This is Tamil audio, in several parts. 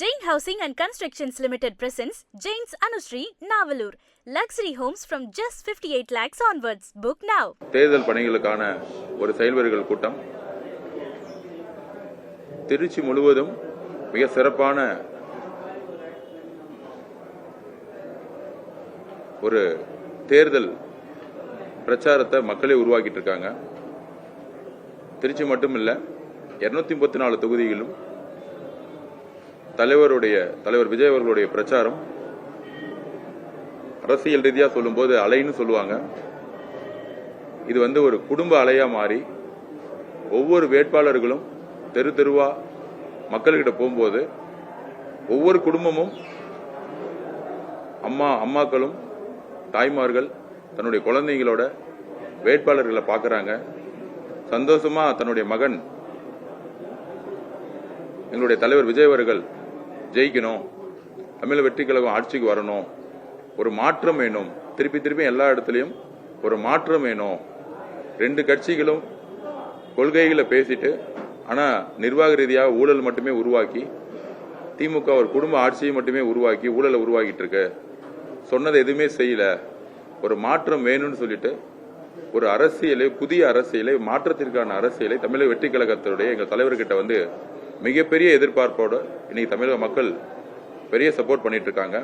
Jain Housing and Constructions Limited presents Jain's Anushree, Navalur. Luxury homes from just 58 lakhs onwards. Book now. தேர்தல் பணிகளுக்கான ஒரு செயல்வர்கள் கூட்டம் திருச்சி முழுவதும் மிக சிறப்பான ஒரு தேர்தல் பிரச்சாரத்தை மக்களே உருவாக்கிட்டு இருக்காங்க. திருச்சி மட்டும் இல்ல 234 தொகுதிகளிலும் தலைவர் விஜய் அவர்களுடைய பிரச்சாரம் அரசியல் ரீதியா சொல்லும்போது அலைன்னு சொல்லுவாங்க. இது ஒரு குடும்ப அலையா மாறி ஒவ்வொரு வேட்பாளர்களும் தெரு தெருவா மக்கள்கிட்ட போகும்போது ஒவ்வொரு குடும்பமும் அம்மாக்களும் தாய்மார்கள் தன்னுடைய குழந்தைங்களோட வேட்பாளர்களை பார்க்கறாங்க. சந்தோஷமா தன்னுடைய மகன் எங்களுடைய தலைவர் விஜய் அவர்கள் ஜெயிக்கணும், தமிழ் வெற்றி கழகம் ஆட்சிக்கு வரணும், ஒரு மாற்றம் வேணும், திருப்பி எல்லா இடத்துலையும் ஒரு மாற்றம் வேணும். ரெண்டு கட்சிகளும் கொள்கைகளை பேசிட்டு ஆனா நிர்வாக ரீதியாக ஊழல் மட்டுமே உருவாக்கி திமுக ஒரு குடும்ப ஆட்சியை மட்டுமே உருவாக்கி ஊழலை உருவாக்கிட்டு இருக்கு. சொன்னதை எதுவுமே செய்யல. ஒரு மாற்றம் வேணும்னு சொல்லிட்டு ஒரு அரசியலை, புதிய அரசியலை, மாற்றத்திற்கான அரசியலை தமிழக வெற்றி கழகத்துடைய எங்கள் தலைவர்கிட்ட மிகப்பெரிய எதிர்பார்ப்போடு இன்னைக்கு தமிழக மக்கள் பெரிய சப்போர்ட் பண்ணிட்டு இருக்காங்க.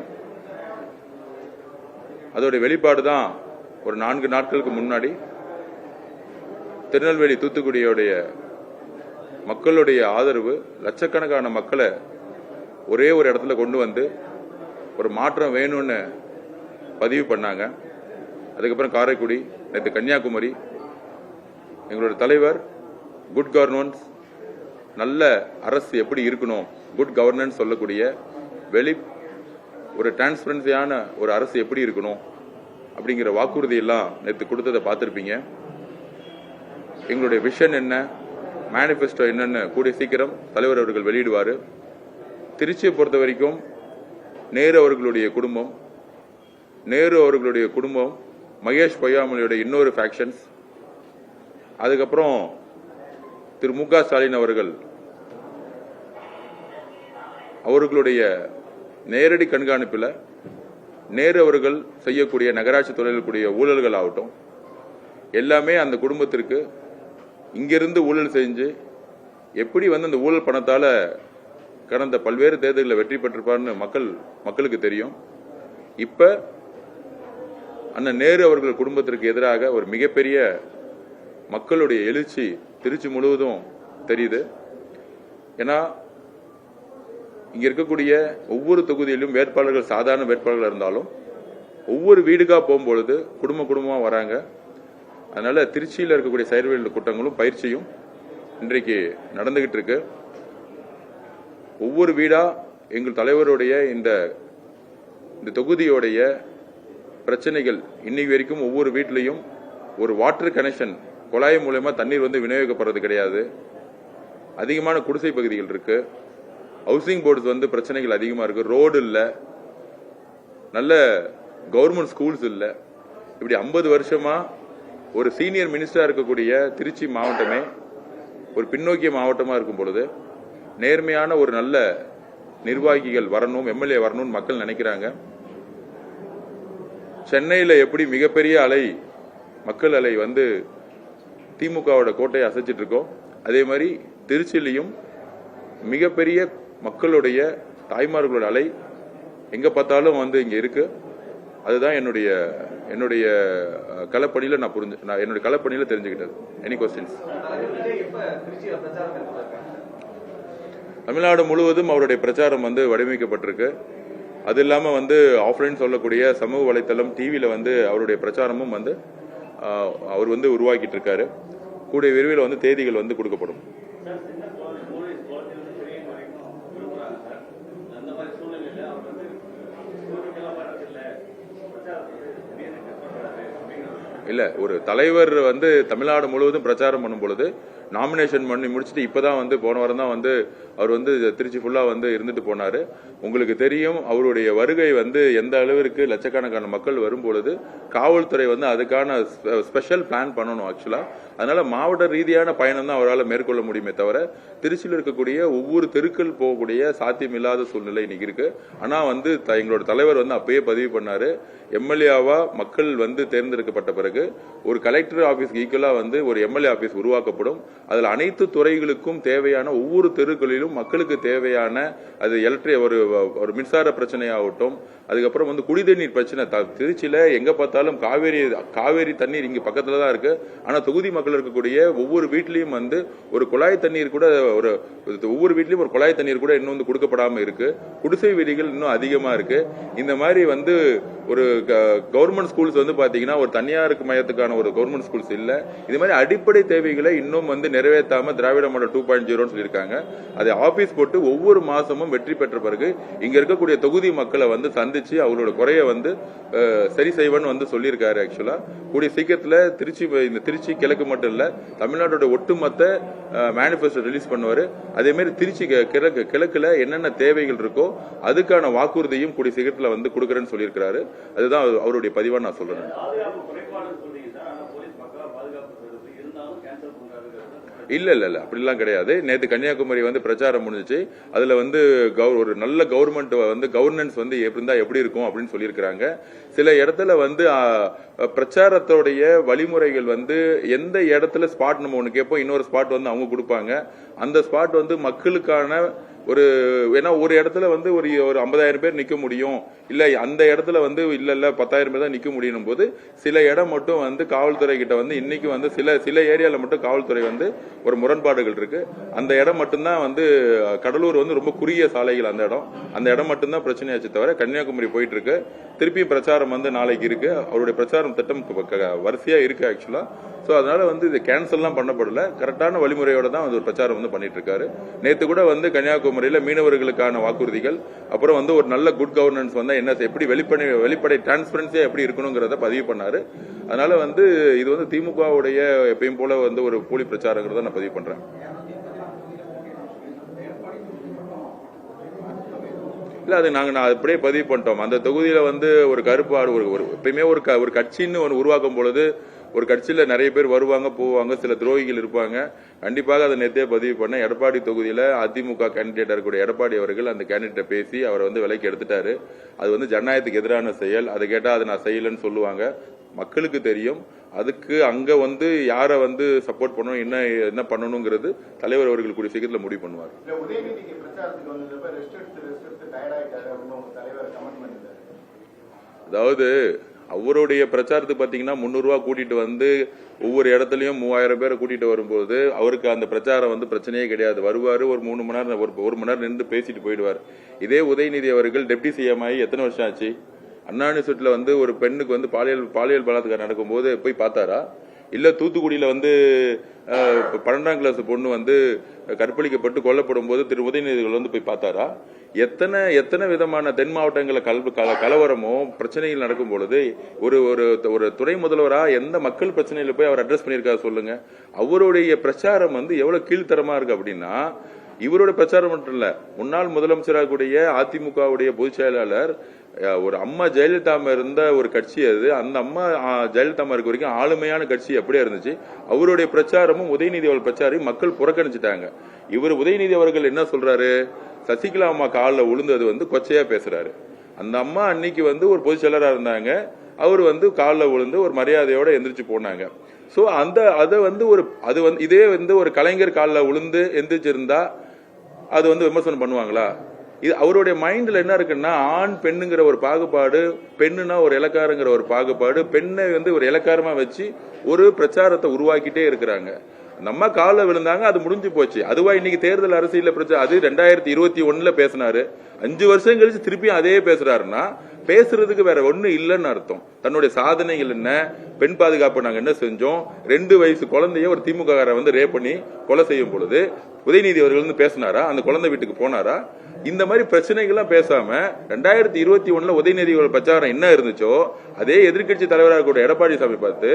அதோட வெளிப்பாடு தான் ஒரு 4 நாட்களுக்கு முன்னாடி திருநெல்வேலி தூத்துக்குடியோடைய மக்களுடைய ஆதரவு லட்சக்கணக்கான மக்களை ஒரே ஒரு இடத்துல கொண்டு வந்து ஒரு மாற்றம் வேணும்னு பதிவு பண்ணாங்க. அதுக்கப்புறம் காரைக்குடி, நேற்று கன்னியாகுமரி, எங்களோட தலைவர் குட் கவர்னன்ஸ், நல்ல அரசு எப்படி இருக்கணும், குட் கவர்னன்ஸ் சொல்லக்கூடிய ஒரு டிரான்ஸ்பரன்சியான ஒரு அரசு எப்படி இருக்கணும் அப்படிங்கிற வாக்குறுதி எல்லாம் நேற்று கொடுத்ததை பார்த்திருப்பீங்க. எங்களுடைய விஷன் என்ன, மேனிபெஸ்டோ என்னன்னு கூடிய சீக்கிரம் தலைவர் அவர்கள் வெளியிடுவார். திருச்சியை பொறுத்த வரைக்கும் நேரு அவர்களுடைய குடும்பம், மகேஷ் பொய்யாமொழியோட இன்னொரு ஃபேக்ஷன்ஸ், அதுக்கப்புறம் திரு மு க ஸ்டாலின் அவர்களுடைய நேரடி கண்காணிப்பில் நேரு அவர்கள் செய்யக்கூடிய நகராட்சி தொழில்களுடைய ஊழல்கள் ஆகட்டும், எல்லாமே அந்த குடும்பத்திற்கு இங்கிருந்து ஊழல் செஞ்சு எப்படி அந்த ஊழல் பணத்தால கடந்த பல்வேறு தேர்தல்களில் வெற்றி பெற்றிருப்பார்னு மக்களுக்கு தெரியும். இப்ப அந்த நேரு அவர்கள் குடும்பத்திற்கு எதிராக ஒரு மிகப்பெரிய மக்களுடைய எழுச்சி திருச்சி முழுவதும் தெரியுது. ஏன்னா இங்க இருக்கக்கூடிய ஒவ்வொரு தொகுதியிலும் வேட்பாளர்கள் சாதாரண வேட்பாளர்கள் இருந்தாலும் ஒவ்வொரு வீடுகா போகும்பொழுது குடும்பமா வராங்க. அதனால திருச்சியில் இருக்கக்கூடிய செயல்வெளி கூட்டங்களும் பயிற்சியும் இன்றைக்கு நடந்துகிட்டு இருக்கு. ஒவ்வொரு வீடா எங்கள் தலைவருடைய இந்த தொகுதியோடைய பிரச்சனைகள் இன்னைக்கு வரைக்கும் ஒவ்வொரு வீட்டிலையும் ஒரு வாட்டர் கனெக்ஷன், குழாய் மூலமா தண்ணீர் விநியோகிக்கப்படுறது கிடையாது. அதிகமான குடிசை பகுதிகள் இருக்கு. ஹவுசிங் போர்ட்ஸ் பிரச்சனைகள் அதிகமா இருக்கு. ரோடு இல்ல, நல்ல கவர்மெண்ட் ஸ்கூல்ஸ் இல்ல. இப்படி 50 வருஷமா ஒரு சீனியர் மினிஸ்டரா இருக்கக்கூடிய திருச்சி மாவட்டமே ஒரு பின்னோக்கிய மாவட்டமா இருக்கும் பொழுது நேர்மையான ஒரு நல்ல நிர்வாகிகள் வரணும், எம்எல்ஏ வரணும்னு மக்கள் நினைக்கிறாங்க. சென்னையில எப்படி மிகப்பெரிய மக்கள் அலை திமுகவோட கோட்டையை அசைச்சிட்டு இருக்கோம், அதே மாதிரி திருச்சியிலையும் மிகப்பெரிய மக்களுடைய தாய்மார்களோட அலை எங்க பார்த்தாலும் இங்க இருக்கு. அதுதான் என்னுடைய களப்பணியில நான் என்னுடைய களப்பணியில தெரிஞ்சுக்கிட்டது. Any questions? தமிழ்நாடு முழுவதும் அவருடைய பிரச்சாரம் வடிவமைக்கப்பட்டிருக்கு. அது இல்லாம ஆஃப்லைன் சொல்லக்கூடிய சமூக வலைத்தளம், டிவியில அவருடைய பிரச்சாரமும் அவர் உருவாக்கிட்டு இருக்காரு. கூடிய விரைவில் தேதிகள் கொடுக்கப்படும். இல்ல, ஒரு தலைவர் தமிழ்நாடு முழுவதும் பிரச்சாரம் பண்ணும் பொழுது நாமினேஷன் பண்ணி முடிச்சுட்டு இப்பதான் வந்து போன வாரம் தான் வந்து அவர் வந்து திருச்சி ஃபுல்லா வந்து இருந்துட்டு போனாரு. உங்களுக்கு தெரியும் அவருடைய வருகை வந்து எந்த அளவிற்கு லட்சக்கணக்கான மக்கள் வரும் பொழுது காவல்துறை வந்து அதுக்கான ஸ்பெஷல் பிளான் பண்ணணும் ஆக்சுவலா. அதனால மாவட்ட ரீதியான பயணம் தான் அவரால் மேற்கொள்ள முடியுமே தவிர திருச்சியில் இருக்கக்கூடிய ஒவ்வொரு தெருக்கள் போகக்கூடிய சாத்தியம் இல்லாத சூழ்நிலை இன்னைக்கு இருக்கு. ஆனா வந்து எங்களோட தலைவர் வந்து அப்பயே பதிவு பண்ணாரு, எம்எல்ஏவா மக்கள் வந்து தேர்ந்தெடுக்கப்பட்ட பிறகு ஒரு கலெக்டர் ஆபீஸ்க்கு ஈக்குவலா வந்து ஒரு எம்எல்ஏ ஆபீஸ் உருவாக்கப்படும். அதுல அனைத்து துறைகளுக்கும் தேவையான ஒவ்வொரு தெருக்களிலும் மக்களுக்கு தேவையான அது எலக்ட்ரிக் ஒரு மின்சார பிரச்சனையாகட்டும், அதுக்கப்புறம் வந்து குடிநீர் பிரச்சனை. திருச்சியில எங்க பார்த்தாலும் காவேரி தண்ணீர் இங்க பக்கத்துல தான் இருக்கு. ஆனா தொகுதி மக்கள் இருக்கக்கூடிய ஒவ்வொரு வீட்லயும் வந்து ஒரு குழாய் தண்ணீர் கூட ஒவ்வொரு வீட்லயும் ஒரு குழாய் தண்ணீர் கூட இன்னும் வந்து கொடுக்கப்படாம இருக்கு. குடிசை வீடுகள் இன்னும் அதிகமா இருக்கு. இந்த மாதிரி வந்து ஒரு கவர்மெண்ட் ஸ்கூல்ஸ் வந்து பாத்தீங்கன்னா ஒரு தனியாருக்கு மையத்துக்கான ஒரு கவர்மெண்ட் ஸ்கூல்ஸ் இல்ல. இது மாதிரி அடிப்படை தேவைகளை இன்னும் வந்து நிறைவேற்றாம திராவிட மாடல் 2.0 சொல்லியிருக்காங்க. அதை ஆபீஸ் போட்டு ஒவ்வொரு மாசமும் வெற்றி பெற்ற பிறகு இங்க இருக்கக்கூடிய தொகுதி மக்களை வந்து சந்திச்சு அவங்களோட குறைய வந்து சரி செய்வன்னு வந்து சொல்லியிருக்காரு. ஆக்சுவலா கூடிய சீக்கிரத்துல திருச்சி கிழக்கு மட்டும் இல்ல தமிழ்நாட்டோட ஒட்டுமொத்த மேனிபெஸ்டோ ரிலீஸ் பண்ணுவாரு. அதே மாதிரி திருச்சி கிழக்குல என்னென்ன தேவைகள் இருக்கோ அதுக்கான வாக்குறுதியும் கூடிய சீக்கிரத்துல வந்து கொடுக்கறேன்னு சொல்லியிருக்காரு. அதுதான் அவருடைய பதிவா நான் சொல்றேன். இல்ல அப்படிலாம் கிடையாது. நேற்று கன்னியாகுமரி வந்து பிரச்சாரம் முடிஞ்சிச்சு. அதுல வந்து ஒரு நல்ல கவர்மெண்ட் வந்து கவர்னன்ஸ் வந்து எப்படி இருக்கும் அப்படின்னு சொல்லியிருக்கிறாங்க. சில இடத்துல வந்து பிரச்சாரத்தோடைய வழிமுறைகள் வந்து எந்த இடத்துல ஸ்பாட் நம்ம ஒண்ணு கேட்போம், இன்னொரு ஸ்பாட் வந்து அவங்க கொடுப்பாங்க. அந்த ஸ்பாட் வந்து மக்களுக்கான ஏன்னா ஒரு இடத்துல வந்து ஒரு 50,000 பேர் நிக்க முடியும், இல்ல அந்த இடத்துல வந்து இல்ல 10,000 பேர் தான் நிக்க முடியும் போது சில இடம் மட்டும் வந்து காவல்துறை கிட்ட வந்து இன்னைக்கு வந்து சில ஏரியால மட்டும் காவல்துறை வந்து ஒரு முரண்பாடுகள் இருக்கு. அந்த இடம் மட்டும்தான் வந்து கடலூர் வந்து ரொம்ப குறுகிய சாலைகள், அந்த இடம் மட்டும்தான் பிரச்சனையாச்சு தவிர கன்னியாகுமரி போயிட்டு இருக்கு. திருப்பி பிரச்சாரம் வந்து நாளைக்கு இருக்கு. அவருடைய பிரச்சாரம் திட்டம் வரிசையா இருக்கு ஆக்சுவலா. சோ அதனால வந்து இது கேன்சல் எல்லாம் பண்ணப்படல. கரெக்டான வழிமுறையோட தான் வந்து ஒரு பிரச்சாரம் வந்து பண்ணிட்டு இருக்காரு. நேத்து கூட வந்து கன்னியாகுமரியில மீனவர்களுக்கான வாக்குறுதிகள், அப்புறம் வந்து ஒரு நல்ல குட் கவர்னன்ஸ் வந்து என்ன எப்படி வெளிப்படை டிரான்ஸ்பரன்சியா எப்படி இருக்கணுங்கிறத பதிவு பண்ணாரு. அதனால வந்து இது வந்து திமுகவுடைய எப்பயும் போல வந்து ஒரு போலி பிரச்சாரங்கிறத நான் பதிவு பண்றேன். இல்ல அது நான் அப்படியே பதிவு பண்ணிட்டோம். அந்த தொகுதியில வந்து ஒரு கருப்பாடு எப்பயுமே ஒரு கட்சின்னு ஒன்று உருவாக்கும் பொழுது ஒரு கட்சியில நிறைய பேர் வருவாங்க போவாங்க, சில துரோகிகள் இருப்பாங்க. கண்டிப்பாக அதை நேற்றே பதிவு பண்ண. எடப்பாடி தொகுதியில அதிமுக கேண்டிடேட் இருக்கக்கூடிய எடப்பாடி அவர்கள் அந்த கேண்டிடேட்டை பேசி அவரை வந்து விலைக்கு எடுத்துட்டாரு. அது வந்து ஜனநாயகத்துக்கு எதிரான செயல். அதை கேட்டா அதை நான் செய்யலன்னு சொல்லுவாங்க. மக்களுக்கு தெரியும். அதுக்கு அங்க வந்து யாரை வந்து சப்போர்ட் பண்ணணும், என்ன பண்ணணுங்கிறது தலைவர் அவர்கள் கூடிய சீக்கிரத்தில் முடிவு பண்ணுவார். அதாவது அவருடைய பிரச்சாரத்துக்கு பாத்தீங்கன்னா 300 ரூபாய் கூட்டிட்டு வந்து ஒவ்வொரு இடத்துலயும் 3000 பேரை கூட்டிட்டு வரும்போது அவருக்கு அந்த பிரச்சாரம் வந்து பிரச்சனையே கிடையாது. வருவாரு, ஒரு 3 மணி நேரம் ஒரு மணி நேரம் நின்று பேசிட்டு போயிடுவார். இதே உதயநிதி அவர்கள் டெப்டி சிஎம் ஆகி எத்தனை வருஷம் ஆச்சு? அண்ணா யூனிவர்சிட்டியில வந்து ஒரு பெண்ணுக்கு வந்து பாலியல் பலாத்காரம் நடக்கும் போது போய் பார்த்தாரா? இல்ல தூத்துக்குடியில வந்து 12ஆம் கிளாஸ் பொண்ணு வந்து கற்பழிக்கப்பட்டு கொல்லப்படும் போது திரு உதயநிதிகள் வந்து போய் பார்த்தாரா? எத்தனை விதமான தென் மாவட்டங்கள கலவரமோ பிரச்சனைகள் நடக்கும் பொழுது ஒரு துணை முதல்வரா எந்த மக்கள் பிரச்சனையில போய் அவர் அட்ரஸ் பண்ணிருக்காரு சொல்லுங்க. அவருடைய பிரச்சாரம் வந்து எவ்வளவு கீழ்த்தரமா இருக்கு அப்படின்னா, இவருடைய பிரச்சாரம் மட்டும் இல்ல, முன்னாள் முதலமைச்சராக கூடிய அதிமுகவுடைய பொதுச் செயலாளர் ஒரு அம்மா ஜெயலலிதா இருந்த ஒரு கட்சி அது. அந்த அம்மா ஜெயலலிதா இருக்க வரைக்கும் ஆளுமையான கட்சி அப்படியே இருந்துச்சு. அவருடைய பிரச்சாரமும் உதயநிதி அவர்கள் பிரச்சாரம் மக்கள் புறக்கணிச்சுட்டாங்க. இவர் உதயநிதி அவர்கள் என்ன சொல்றாரு? சசிகலா அம்மா காலில் விழுந்தது வந்து கொச்சையா பேசுறாரு. அந்த அம்மா அன்னைக்கு வந்து ஒரு பொதுச் செயலரா இருந்தாங்க. அவர் வந்து காலில் விழுந்து ஒரு மரியாதையோட எந்திரிச்சு போனாங்க. சோ இதே வந்து ஒரு கலைஞர் காலில் விழுந்து எந்திரிச்சிருந்தா அது வந்து விமர்சனம் பண்ணுவாங்களா? இது அவருடைய மைண்ட்ல என்ன இருக்குன்னா, ஆண் பெண்ணுங்கிற ஒரு பாகுபாடு, பெண்ணுனா ஒரு இலக்காரங்கிற ஒரு பாகுபாடு, பெண்ணை வந்து ஒரு இலக்காரமா வச்சு ஒரு பிரச்சாரத்தை உருவாக்கிட்டே இருக்கிறாங்க. நம்ம கால விழுந்தாங்க, அது முடிஞ்சு போச்சு. அதுவா இன்னைக்கு தேர்தல் அரசியல பிரச்சனை. அது 2021 பேசினாரு. 5 வருஷம் கழிச்சு திருப்பி அதே பேசுறாருன்னா பேசுறதுக்கு வேற ஒண்ணு இல்லைன்னு அர்த்தம். தன்னுடைய சாதனைகள் என்ன, பெண் பாதுகாப்பு நாங்க என்ன செஞ்சோம், 2 வயசு குழந்தைய ஒரு திமுக வந்து ரேப் பண்ணி கொலை செய்யும் பொழுது உதயநிதி அவர்கள் வந்து பேசினாரா, அந்த குழந்தை வீட்டுக்கு போனாரா? இந்த மாதிரி பிரச்சனைகள்லாம் பேசாம 2021 உதயநிதி பிரச்சாரம் என்ன இருந்துச்சோ அதே எதிர்கட்சி தலைவராக கூட எடப்பாடி சாமி பார்த்து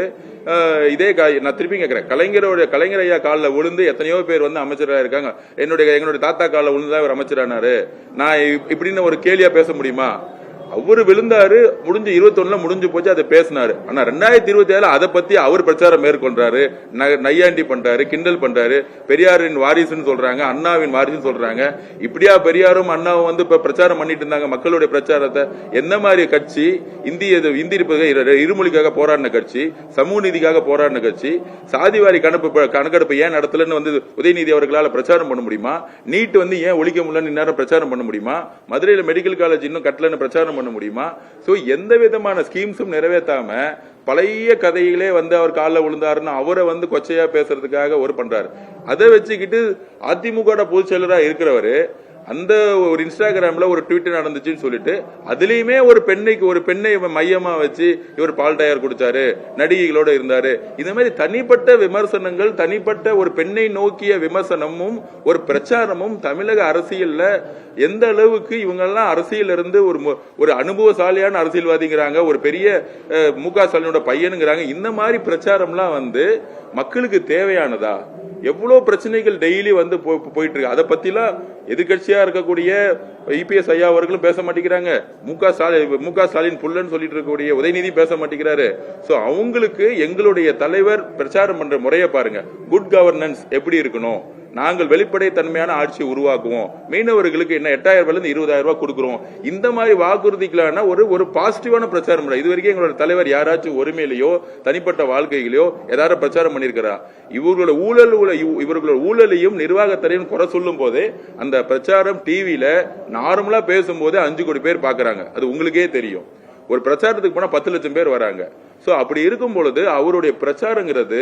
இதே நான் திருப்பி கேட்கிறேன், கலைஞர் ஐயா காலில் விழுந்து எத்தனையோ பேர் வந்து அமைச்சராக இருக்காங்க, எங்களுடைய தாத்தா காலில் விழுந்துதான் இவர் அமைச்சரானாரு, நான் இப்படின்னு ஒரு கேலியா பேச முடியுமா? அவரு விழுந்தாரு, முடிஞ்சு 21 முடிஞ்சு போச்சு, அதை பேசினாரு. ஆனா 2027 அதை பத்தி அவர் பிரச்சாரம் மேற்கொள்றாரு, நையாண்டி பண்றாரு, கிண்டல் பண்றாரு, பெரியாரின் வாரிசுன்னு சொல்றாங்க, அண்ணாவின் வாரிசுன்னு சொல்றாங்க. இப்படியா பெரியாரும் அண்ணாவும் வந்து இப்ப பிரச்சாரம் பண்ணிட்டு இருந்தாங்க மக்களுடைய பிரச்சாரத்தை? என்ன மாதிரி கட்சி? இந்திய இருமொழிக்காக போராடின கட்சி, சமூக நீதிக்காக போராடின கட்சி, சாதிவாரி கணக்கெடுப்பு ஏன் நடத்தலன்னு வந்து உதயநிதி அவர்களால் பிரச்சாரம் பண்ண முடியுமா? நீட் வந்து ஏன் ஒழிக்க முடியலன்னு நேரம் பிரச்சாரம் பண்ண முடியுமா? மதுரையில் மெடிக்கல் காலேஜ் இன்னும் கட்டலன்னு பிரச்சாரம் பண்ண முடியுமா? சோ எந்த விதமான ஸ்கீம்ஸும் நிறைவேற்றாம பழைய கதையிலே வந்து அவர் காலில் விழுந்தாருன்னு அவரை வந்து கொச்சையா பேசுறதுக்காக ஒரு பண்றாரு. அதை வச்சுக்கிட்டு அதிமுக பொதுச் செயலரா இருக்கிறவரு அந்த ஒரு இன்ஸ்டாகிராம்ல ஒரு ட்வீட் நடந்துச்சுன்னு சொல்லிட்டு அதுலயுமே ஒரு பெண்ணை மையமா வச்சு இவர் பால் டயர் குடிச்சாரு, நடிகைகளோட இருந்தாரு. இந்த மாதிரி தனிப்பட்ட விமர்சனங்கள், தனிப்பட்ட ஒரு பெண்ணை நோக்கிய விமர்சனமும் ஒரு பிரச்சாரமும் தமிழக அரசியல்ல எந்த அளவுக்கு இவங்க எல்லாம் அரசியல் இருந்து ஒரு அனுபவசாலியான அரசியல்வாதிங்கிறாங்க, ஒரு பெரிய மு.க. ஸ்டாலினோட பையனுங்கிறாங்க. இந்த மாதிரி பிரச்சாரம்லாம் வந்து மக்களுக்கு தேவையானதா? எவ்வளவு பிரச்சனைகள் டெய்லி வந்து போயிட்டு இருக்கு. அதை பத்திலாம் எதிர்கட்சியா இருக்கக்கூடிய இபிஎஸ் ஐயா அவர்களும் பேச மாட்டேங்கிறாங்க, மு.க. ஸ்டாலின் புல்லன்னு சொல்லிட்டு இருக்கக்கூடிய உதயநிதி பேச மாட்டேங்கிறாரு. சோ அவங்களுக்கு எங்களுடைய தலைவர் பிரச்சாரம் பண்ற முறையை பாருங்க. குட் கவர்னன்ஸ் எப்படி இருக்கணும், நாங்கள் வெளிப்படை தன்மையான ஆட்சியை உருவாக்குவோம், மீனவர்களுக்கு என்ன 8,000 20,000 ரூபாய் கொடுக்கிறோம், இந்த மாதிரி வாக்குறுதிகளான ஒரு பாசிட்டிவான பிரச்சாரம். இது வரைக்கும் எங்களோட தலைவர் யாராச்சும் ஒருமையிலையோ தனிப்பட்ட வாழ்க்கையிலையோ ஏதாவது பிரச்சாரம் பண்ணிருக்கிறா? இவர்களோட ஊழலையும் நிர்வாகத்தையும் குறை சொல்லும் போதே அந்த பிரச்சாரம் டிவியில நார்மலா பேசும்போதே 5 கோடி பேர் பாக்குறாங்க. அது உங்களுக்கே தெரியும். ஒரு பிரச்சாரத்துக்கு போனா 10 லட்சம் பேர் வராங்க. சோ அப்படி இருக்கும் பொழுது அவருடைய பிரச்சாரங்கிறது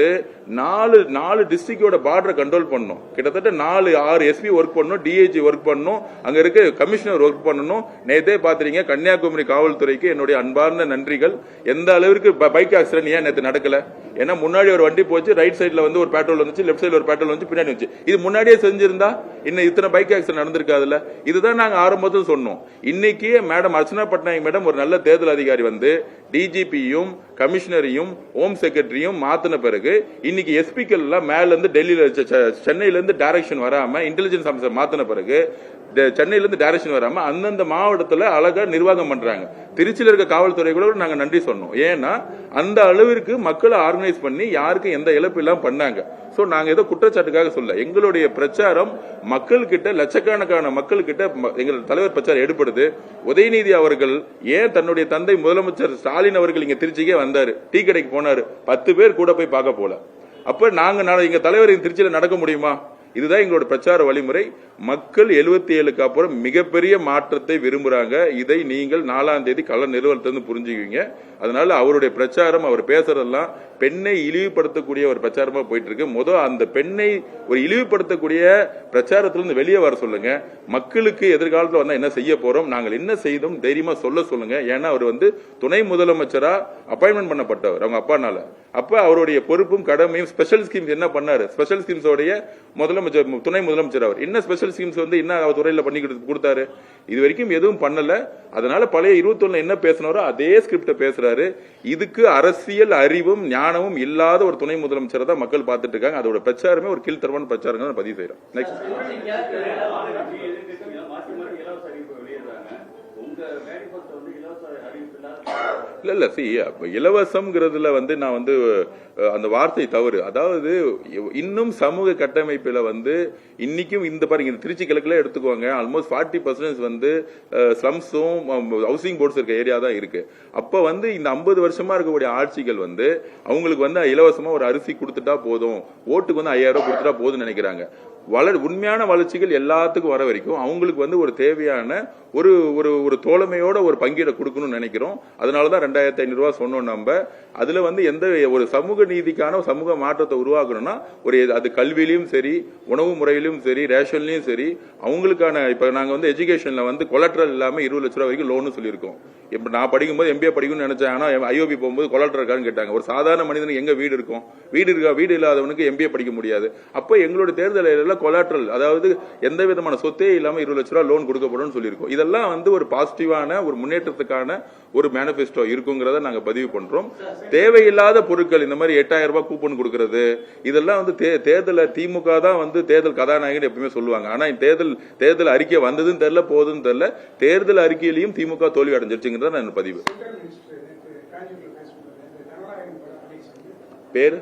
4 டிஸ்ட்ரிக்டோட பார்டரை கண்ட்ரோல் பண்ணணும். கிட்டத்தட்ட 4-6 எஸ்பி ஒர்க் பண்ணணும், டிஐஜி ஒர்க் பண்ணணும், அங்க இருக்க கமிஷனர் ஒர்க் பண்ணணும். நேத்தே பாத்துறீங்க, கன்னியாகுமரி காவல்துறைக்கு என்னுடைய அன்பார்ந்த நன்றிகள். எந்த அளவிற்கு பைக் ஆக்சிடென்ட் ஏன் நேற்று நடக்கல? ஏன்னா முன்னாடி ஒரு வண்டி போச்சு, ரைட் சைட்ல வந்து ஒரு பெட்ரோல் வந்துச்சு, லெப்ட் சைட்ல ஒரு பெட்ரோல் வந்து பின்னாடி வந்துச்சு. இது முன்னாடியே செஞ்சிருந்தா இன்னும் இத்தனை பைக் ஆக்சிடென்ட் நடந்திருக்காதுல்ல. இதுதான் நாங்க ஆரம்பத்தில் சொன்னோம். இன்னைக்கு மேடம் அர்ச்சனா பட்நாயக் மேடம் ஒரு நல்ல தேர்தல் அதிகாரி வந்து டிஜிபியும் கமிஷனரையும் ஹோம் செக்ரட்டரியும் மாத்தின பிறகு இன்னைக்கு எஸ்பிக்கள் எல்லாம் மேல இருந்து டெல்லியில சென்னையில இருந்து டைரக்ஷன் வராம இன்டெலிஜென்ஸ் ஆபீசர் மாத்தின பிறகு சென்னையில இருந்து டைரக்ஷன் வராம அந்தந்த மாவட்டத்துல அழகா நிர்வாகம் பண்றாங்க. திருச்சியில இருக்க காவல்துறை கூட நாங்க நன்றி சொன்னோம். ஏன்னா அந்த அளவிற்கு மக்களை ஆர்கனைஸ் பண்ணி யாருக்கும் எந்த இழப்பு இல்லாம பண்ணாங்க. சோ நாங்க ஏதோ குற்றச்சாட்டுக்காக சொல்ல, எங்களுடைய பிரச்சாரம் மக்கள் கிட்ட, லட்சக்கணக்கான மக்கள் கிட்ட எங்கள் தலைவர் பிரச்சாரம் எடுப்படுது. உதயநிதி அவர்கள் ஏன் தன்னுடைய தந்தை முதலமைச்சர் ஸ்டாலின் அவர்கள் இங்க திருச்சிக்கே வந்தாரு, டீ கடைக்கு போனாரு, 10 பேர் கூட போய் பார்க்க போல. அப்ப நாங்க எங்க தலைவர் திருச்சியில நடக்க முடியுமா? இதுதான் எங்களோட பிரச்சார வழிமுறை. மக்கள் 77க்கு அப்புறம் மிகப்பெரிய மாற்றத்தை விரும்புறாங்க. இதை நீங்கள் 4ஆம் தேதி கள நிறுவனத்திலிருந்து புரிஞ்சுக்குவீங்க. அதனால அவருடைய பிரச்சாரம், அவர் பேசுறதெல்லாம் பெண்ணை இழிவுபடுத்தக்கூடிய ஒரு பிரச்சாரமா போயிட்டு இருக்கு. அந்த பெண்ணை ஒரு இழிவுபடுத்தக்கூடிய பிரச்சாரத்திலிருந்து வெளியே வர சொல்லுங்க. மக்களுக்கு எதிர்காலத்தில் வந்தா என்ன செய்ய போறோம், நாங்கள் என்ன செய்தோம் தைரியமா சொல்லுங்க. ஏன்னா அவர் வந்து துணை முதலமைச்சரா அப்பாயின்மெண்ட் பண்ணப்பட்டவர் அவங்க அப்பானால. அப்ப அவருடைய பொறுப்பும் கடமையும் ஸ்பெஷல் ஸ்கீம்ஸ் என்ன பண்ணாரு, ஸ்பெஷல் ஸ்கீம்ஸோடைய துணை முதலமைச்சர் அவர் என்ன ஸ்பெஷல் ஸ்கீம்ஸ் வந்து என்ன அவர் துறையில பண்ணி கொடுத்தாரு? இது வரைக்கும் எதுவும் பண்ணல. அதனால பழைய 21 என்ன பேசினாரோ அதே ஸ்கிரிப்ட பேசுறாரு. இதுக்கு அரசியல் அறிவும் ஞானமும் இல்லாத ஒரு துணை முதலமைச்சரை தான் மக்கள் பார்த்துட்டு இருக்காங்க. அதோட பிரச்சாரமே ஒரு கீழ்த்தரமான பிரச்சாரம் பதிவு செய்யறோம். நெக்ஸ்ட் இல்ல இலவசம்ங்கிறதுல வந்து நான் வந்து அந்த வார்த்தை தவறு. அதாவது இன்னும் சமூக கட்டமைப்புல வந்து இன்னைக்கும் இந்த பாருங்க, திருச்சி கிழக்குல எடுத்துக்குவாங்க, ஆல்மோஸ்ட் 40% வந்து ஸ்லம்ஸும் ஹவுசிங் போர்ட்ஸ் இருக்க ஏரியா தான் இருக்கு. அப்ப வந்து இந்த 50 வருஷமா இருக்கக்கூடிய ஆட்சிகள் வந்து அவங்களுக்கு வந்து இலவசமா ஒரு அரிசி கொடுத்துட்டா போதும், ஓட்டுக்கு வந்து 5,000 ரூபாய் கொடுத்துட்டா போதும்னு நினைக்கிறாங்க. உண்மையான வளர்ச்சிகள் எல்லாத்துக்கும் வர வரைக்கும் அவங்களுக்கு வந்து ஒரு தேவையான ஒரு ஒரு தோழமையோட ஒரு பங்கீட கொடுக்கணும்னு நினைக்கிறோம். அதனாலதான் 2500 ரூபாய் சொன்னோம். நம்ம அதுல வந்து எந்த ஒரு சமூக நீதிக்கான சமூக மாற்றத்தை உருவாக்கணும்னா ஒரு அது கல்வியிலும் சரி, உணவு முறையிலும் சரி, ரேஷன்லயும் சரி, அவங்களுக்கான இப்ப நாங்க வந்து எஜுகேஷன்ல வந்து கொலாட்ரல் இல்லாம 20 லட்ச ரூபாய் வரைக்கும் லோன் சொல்லியிருக்கோம். இப்ப நான் படிக்கும்போது MBA படிக்கணும்னு நினைச்சேன். ஆனா IOB போகும்போது கொலாட்ரல் இருக்கான்னு கேட்டாங்க. ஒரு சாதாரண மனிதனுக்கு எங்க வீடு இருக்கும்? வீடு இல்லாதவனுக்கு MBA படிக்க முடியாது. அப்ப எங்களோட தேர்தல் கொலாட்ரல், அதாவது எந்த விதமான சொத்தே இல்லாம 20 லட்ச ரூபாய் லோன் கொடுக்கப்படும் சொல்லியிருக்கோம். இதெல்லாம் வந்து ஒரு பாசிட்டிவான ஒரு முன்னேற்றத்துக்கான ஒரு மேனிபெஸ்டோ இருக்குங்கிறத நாங்க பதிவு பண்றோம். தேவையில்லாத பொருட்கள் இந்த மாதிரி 8000 ரூபாய் கூப்பன் கொடுக்கறது இதெல்லாம் வந்து தேர்தல திமுக தான் வந்து தேர்தல் கதாநாயகன் எப்பவுமே சொல்லுவாங்க. ஆனா தேர்தல் அறிக்கை வந்ததுன்னு தெரியல, போகுதுன்னு தெரியல. தேர்தல் அறிக்கையிலையும் திமுக தோல்வி அடைஞ்சிருச்சுங்கிறத நான் பதிவு. பேரு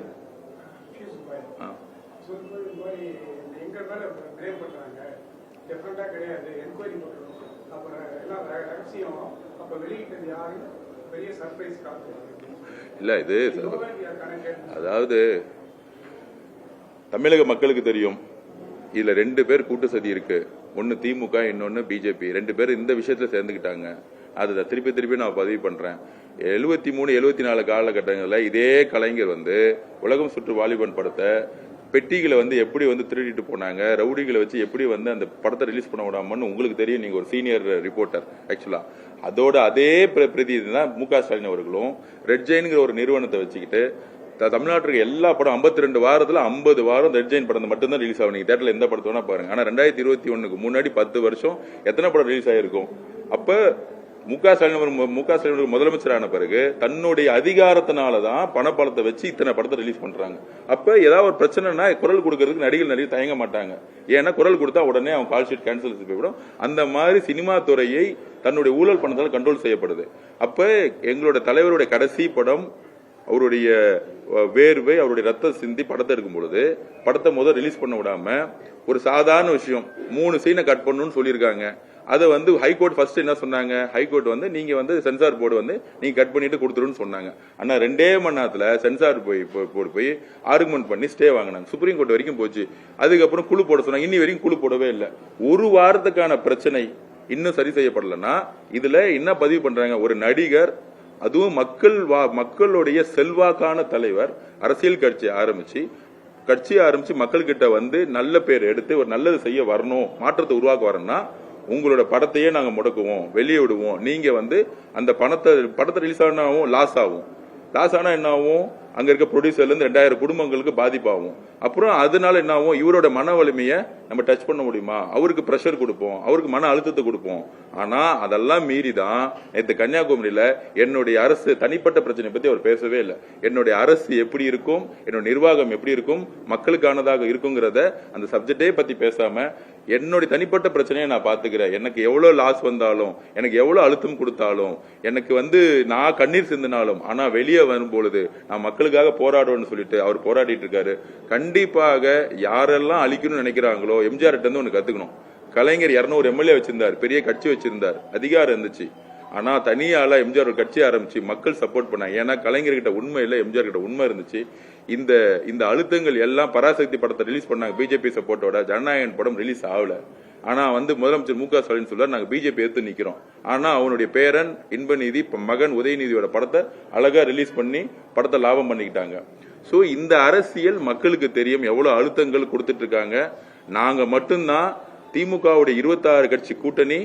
இல்ல, இது அதாவது தமிழக மக்களுக்கு தெரியும். இதுல 2 பேர் கூட்டு சதி இருக்கு. ஒன்னு திமுக, இன்னொன்னு பிஜேபி. 2 பேர் இந்த விஷயத்துல சேர்ந்துக்கிட்டாங்க. அதை திருப்பி நான் பதிவு பண்றேன். 73, 74 காலகட்டங்களில் இதே கலைஞர் வந்து உலகம் சுற்று வாலிபன் படத்தை பெட்டிகளை வந்து எப்படி வந்து திருடிட்டு போனாங்க, ரவுடிகளை வச்சு எப்படி வந்து அந்த படத்தை ரிலீஸ் பண்ண விடாமன்னு உங்களுக்கு தெரியும். நீங்க ஒரு சீனியர் ரிப்போர்ட்டர். ஆக்சுவலா அதோட அதே பிரதி தான் MK ஸ்டாலின் அவர்களும் ரெட் ஜெயின்ங்கிற ஒரு நிறுவனத்தை வச்சுக்கிட்டு தமிழ்நாட்டுக்கு எல்லா படம் 52 வாரத்துல 50 வாரம் ரெட் ஜெயின் படம் மட்டும் தான் ரிலீஸ் ஆகும். நீங்க தேட்டர்ல எந்த படத்தை வேணா பாருங்க. ஆனா 2021க்கு முன்னாடி 10 வருஷம் எத்தனை படம் ரிலீஸ் ஆயிருக்கும்? அப்ப MK ஸ்டாலின் முதலமைச்சரான பிறகு தன்னுடைய அதிகாரத்தினாலதான் பணப்படத்தை வச்சு இத்தனை படத்தை ரிலீஸ் பண்றாங்க. அப்ப ஏதாவது ஒரு பிரச்சனைனா குரல் கொடுக்கறதுக்கு நடிகர் தயங்க மாட்டாங்க. ஏன்னா குரல் கொடுத்தா உடனே அவன் கால் ஷீட் கேன்சல் போய்விடும். அந்த மாதிரி சினிமா துறையை தன்னுடைய ஊழல் பணத்தால் கண்ட்ரோல் செய்யப்படுது. அப்ப எங்களோட தலைவருடைய கடைசி படம், அவருடைய வேர்வை, அவருடைய ரத்தம் சிந்தி படத்தை எடுக்கும் பொழுது படத்தை முதல் ரிலீஸ் பண்ண விடாம ஒரு சாதாரண விஷயம் 3 சீனை கட் பண்ணணும்னு சொல்லியிருக்காங்க. அதை வந்து ஹைகோர்ட் ஃபர்ஸ்ட் என்ன சொன்னாங்க? ஹைகோர்ட் வந்து நீங்க வந்து சென்சார் போர்டு வந்து நீங்க கட் பண்ணிட்டு கொடுத்துருன்னு சொன்னாங்க. ஆனா 2 மணி நேரத்துல சென்சார் போர்டு போய் ஆர்குமெண்ட் பண்ணி ஸ்டே வாங்கினாங்க. சுப்ரீம் கோர்ட் வரைக்கும் போச்சு. அதுக்கப்புறம் குழு போட சொன்னாங்க. இன்னி வரைக்கும் குழு போடவே இல்லை. ஒரு வாரத்துக்கான பிரச்சனை இன்னும் சரி செய்யப்படலன்னா இதுல என்ன பதிவு பண்றாங்க? ஒரு நடிகர், அதுவும் மக்களுடைய செல்வாக்கான தலைவர், அரசியல் கட்சி ஆரம்பிச்சு மக்கள் கிட்ட வந்து நல்ல பேர் எடுத்து ஒரு நல்லது செய்ய வரணும், மாற்றத்தை உருவாக்க வரணும்னா உங்களோட படத்தையே நாங்க முடக்குவோம், வெளியே விடுவோம். நீங்க வந்து அந்த படத்தை ரிலீஸ் ஆனாவும் லாஸ் ஆனா என்ன ஆகும்? அங்க இருக்க ப்ரொடியூசர்ல இருந்து 2000 குடும்பங்களுக்கு பாதிப்பாகும். அப்புறம் அதனால என்ன ஆகும்? இவரோட மன வலிமையை நம்ம டச் பண்ண முடியுமா? அவருக்கு பிரஷர் கொடுப்போம், அவருக்கு மன அழுத்தத்தை கொடுப்போம். ஆனா அதெல்லாம் மீறிதான் நேற்று கன்னியாகுமரியில என்னுடைய அரசு தனிப்பட்ட பிரச்சனை பத்தி அவர் பேசவே இல்லை. என்னுடைய அரசு எப்படி இருக்கும், என்னோட நிர்வாகம் எப்படி இருக்கும், மக்களுக்கானதாக இருக்குங்கிறத அந்த சப்ஜெக்டே பத்தி பேசாம என்னுடைய தனிப்பட்ட பிரச்சனையை நான் பாத்துக்கிறேன். எனக்கு எவ்வளவு லாஸ் வந்தாலும், எனக்கு எவ்வளவு அழுத்தம் கொடுத்தாலும், எனக்கு வந்து நான் கண்ணீர் சிந்தினாலும், ஆனா வெளியே வரும்பொழுது நான் மக்களுக்காக போராடுவேன்னு சொல்லிட்டு அவர் போராடிட்டு இருக்காரு. கண்டிப்பாக யாரெல்லாம் அழிக்கணும்னு நினைக்கிறாங்களோ எம்ஜிஆர் கிட்ட இருந்து ஒண்ணு கத்துக்கணும். கலைஞர் 200 MLA வச்சிருந்தார், பெரிய கட்சி வச்சிருந்தார், அதிகாரம் இருந்துச்சு. ஆனா தனியால எம்ஜிஆர் ஒரு கட்சி ஆரம்பிச்சு மக்கள் சப்போர்ட் பண்ணாங்க. ஏன்னா கலைஞர் கிட்ட உண்மை இல்லை, எம்ஜிஆர் கிட்ட உண்மை இருந்துச்சு. இந்த அழுத்தங்கள் எல்லாம் பராசக்தி படத்தை ரிலீஸ் பண்ணாங்க பிஜேபி சப்போர்ட்டோட. ஜனநாயகன் படம் ரிலீஸ் ஆகல. ஆனா வந்து முதலமைச்சர் MK ஸ்டாலின் சொல்றாரு நாங்க பிஜேபி எடுத்து நிக்கிறோம். ஆனா அவனுடைய பேரன் இன்பநீதி மகன் உதயநிதியோட படத்தை அழகா ரிலீஸ் பண்ணி படத்தை லாபம் பண்ணிக்கிட்டாங்க. சோ இந்த அரசியல் மக்களுக்கு தெரியும் எவ்வளவு அழுத்தங்கள் கொடுத்துட்டு இருக்காங்க. நாங்க மட்டும்தான் திமுகவுடைய 26 கட்சி கூட்டணி,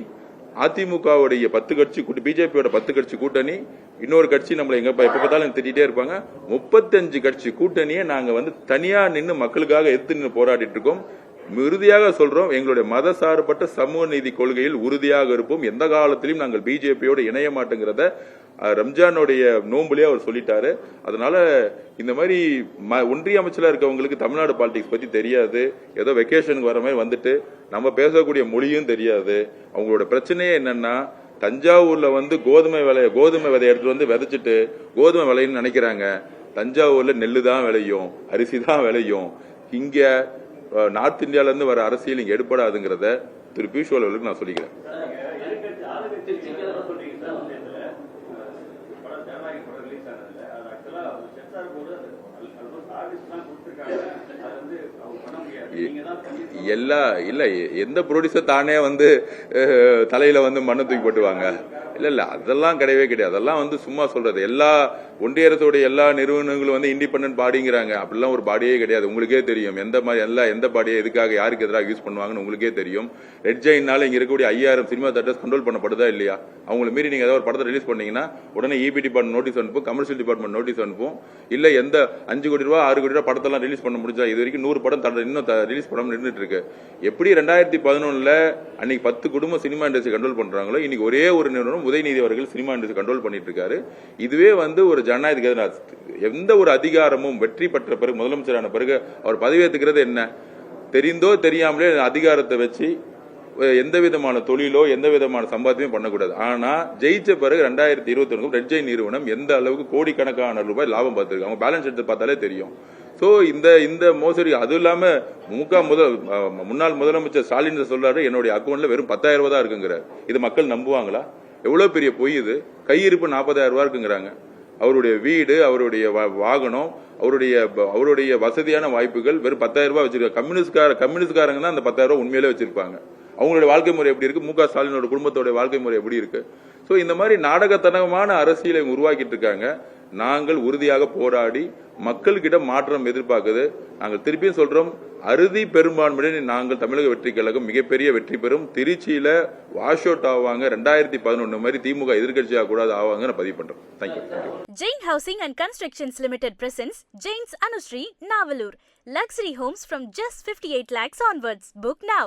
அதிமுகவுடைய 10 கட்சி கூட்டணி, பிஜேபியோட 10 கட்சி கூட்டணி, இன்னொரு கட்சி நம்மள எப்ப பார்த்தாலும் திட்டிகிட்டே இருப்பாங்க. 35 கட்சி கூட்டணியை நாங்க வந்து தனியா நின்று மக்களுக்காக எதிர்த்து நின்று போராடிட்டு இருக்கோம். உறுதியாக சொல்றோம், எங்களுடைய மத சார்பற்ற சமூக நீதி கொள்கையில் உறுதியாக இருப்போம். எந்த காலத்திலும் நாங்கள் பிஜேபியோட இணைய மாட்டேங்கிறத ரம்ஜானுடைய நோம்புலயே அவர் சொல்லிட்டாரு. அதனால இந்த மாதிரி ஒன்றிய அமைச்சரா இருக்கவங்களுக்கு தமிழ்நாடு பாலிடிக்ஸ் பத்தி தெரியாது. ஏதோ வெக்கேஷனுக்கு வர மாதிரி வந்துட்டு நம்ம பேசக்கூடிய மொழியும் தெரியாது. அவங்களோட பிரச்சனையே என்னன்னா தஞ்சாவூர்ல வந்து கோதுமை விதை எடுத்துட்டு வந்து விதைச்சிட்டு கோதுமை விளையும்னு நினைக்கிறாங்க. தஞ்சாவூர்ல நெல்லு தான் விளையும், அரிசி தான் விளையும். இங்க நார்த் இந்தியால இருந்து வர அரசியல் இங்க எடுப்படாதுங்கிறத திரு பியூஷ் கோயல் அவர்களுக்கு நான் சொல்லிக்கிறேன். எந்த ப்ரொடியூசர் தானே தலையில மண்ணை தூக்கி போட்டுவாங்க? இல்ல அதெல்லாம் கிடையவே கிடையாது. அதெல்லாம் சும்மா சொல்றது. எல்லா ஒன்றிய அரசுடைய எல்லா நிறுவனங்களும் இண்டிபெண்டன்ட் பாடிங்கிறாங்க. அப்படிலாம் ஒரு பாடியே கிடையாது. உங்களுக்கே தெரியும் எந்த பாடியை எதுக்காக யாருக்கு எதிராக யூஸ் பண்ணுவாங்கன்னு உங்களுக்கே தெரியும். ரெட் ஜெயினால இங்க இருக்கக்கூடிய 5000 சினிமா தேட்டர்ஸ் கண்ட்ரோல் பண்ணப்படுதா இல்லையா? அவங்களை மீறி நீங்க ஏதாவது ஒரு படத்தை ரிலீஸ் பண்ணீங்கன்னா உடனே இபி டிபார்ட்மெண்ட் நோட்டீஸ் அனுப்பும், கமர்ஷியல் டிபார்ட்மெண்ட் நோட்டீஸ் அனுப்பும். இல்ல எந்த 5 கோடி ரூபாய் 6 கோடி ரூபாய் படத்தெல்லாம் ரிலீஸ் பண்ண முடிஞ்சா? இது வரைக்கும் 100 படம் இன்னும் ரிலீஸ் பண்ணாம நின்றுட்டு இருக்கு. எப்படி 2011 அன்னைக்கு 10 குடும்பம் சினிமா இண்டஸ்ட்ரி கண்ட்ரோல் பண்றாங்களோ இன்னைக்கு ஒரே ஒரு நிறுவனம் உதயநிதி அவர்கள் சினிமா இண்டஸ்ட்ரி கண்ட்ரோல் பண்ணிட்டு இருக்காரு. இதுவே ஒரு ஜனநாயக எந்த ஒரு அதிகாரமும் வெற்றி பெற்ற பிறகு முதலமைச்சரான பிறகு அவர் பதவியேற்றுக்கிறது என்ன? தெரிந்தோ தெரியாமலே அதிகாரத்தை வச்சு எந்த விதமான தொழிலோ எந்த விதமான சம்பாத்தியமும் பண்ணக்கூடாது. ஆனா ஜெயிச்ச பிறகு 2021 ரெட் ஜெயின் நிறுவனம் எந்த அளவுக்கு கோடிக்கணக்கான ரூபாய் லாபம் பார்த்திருக்கு. அவங்க பேலன்ஸ் எடுத்து பார்த்தாலே தெரியும். சோ இந்த மோசடி, அதுவும் இல்லாம முன்னாள் முதலமைச்சர் ஸ்டாலின் சொல்றாரு என்னுடைய அக்கௌண்ட்ல வெறும் 10,000 ரூபாய் தான் இருக்குங்கிறார். இது மக்கள் நம்புவாங்களா? எவ்வளவு பெரிய பொய் இது. கையிருப்பு 40,000 ரூபாய் இருக்குங்கிறாங்க. அவருடைய வீடு, அவருடைய வாகனம், அவருடைய வசதியான வாய்ப்புகள் வெறும் 10,000 ரூபாய் வச்சிருக்காங்க. கம்யூனிஸ்ட்காரங்க தான் அந்த 10,000 ரூபாய் உண்மையிலே வச்சிருப்பாங்க. அவங்களுடைய வாழ்க்கை முறை எப்படி இருக்கு? மு.க. ஸ்டாலினோட குடும்பத்தோட வாழ்க்கை முறை எப்படி இருக்கு? சோ இந்த மாதிரி நாடகத்தனமான அரசியலை உருவாக்கிட்டு இருக்காங்க. நாங்கள் உறுதியாக போராடி மக்கள்கிட்ட மாற்றம் எதிர்பார்க்குது. நாங்கள் திருப்பியும் சொல்றோம், அறுதி பெரும்பான்மையுடன் நாங்கள் தமிழக வெற்றி கழகம் மிகப்பெரிய வெற்றி பெறும். திருச்சியில வாஷ் அவுட் ஆவாங்க. 2011 மாதிரி திமுக எதிர்கட்சியாக கூடாது ஆவாங்க பதிவு பண்றோம். Thank you. Jain Housing and Constructions Limited presents Jain's Anushree, Navalur. Luxury homes from just 58 lakhs onwards. Book now.